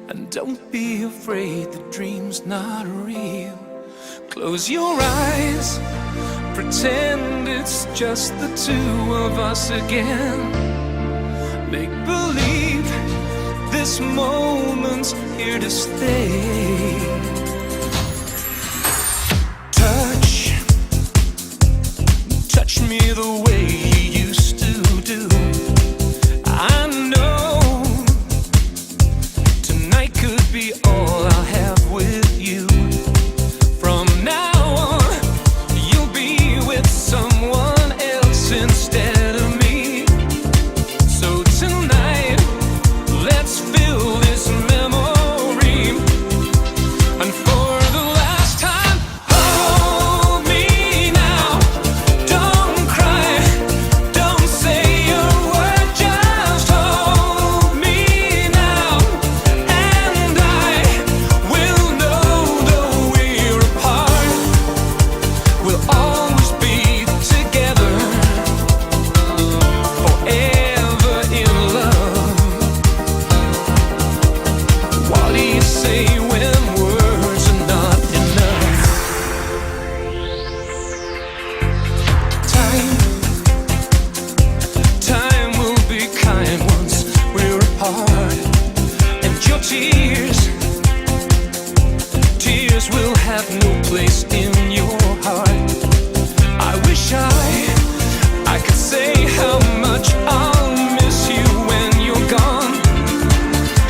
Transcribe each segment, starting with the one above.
And don't be afraid, the dream's not real. Close your eyes, pretend it's just the two of us again. Make believe this moment's here to stay. Touch me the way you used to do. I know tonight could be all I'll have with you. From now on, you'll be with someone else instead of me. So tonight, let's fill this memory. And for the last time, hold me now. Don't cry, don't say a word, just hold me now. And I will know though we're apart, we'll always be together, forever in love. What do you say when words are not enough? Time will be kind once we're apart. And your tears will have no place in your heart. I wish I could say how much I'll miss you when you're gone.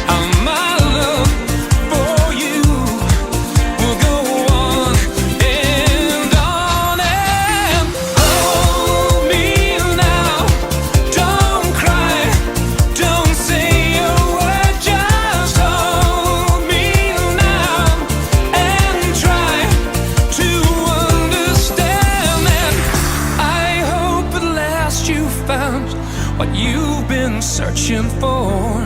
How my love for you will go on and on. And hold me now, don't cry, don't say a word, just hold me now. And try to understand. And I hope at last you found what you've been searching for.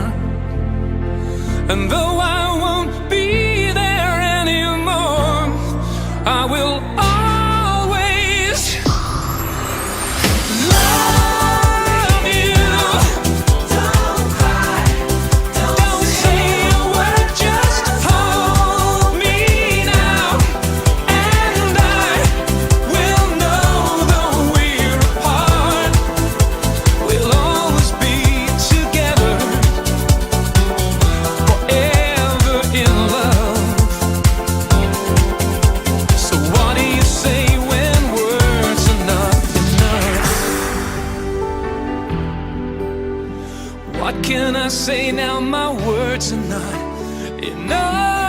And though I won't be there anymore, I will always love you. Don't cry, don't say a word, just hold me now. And I will know though we're apart, we'll always be together, forever in love. So what do you say when words are not enough? What can I say now? My words are not enough.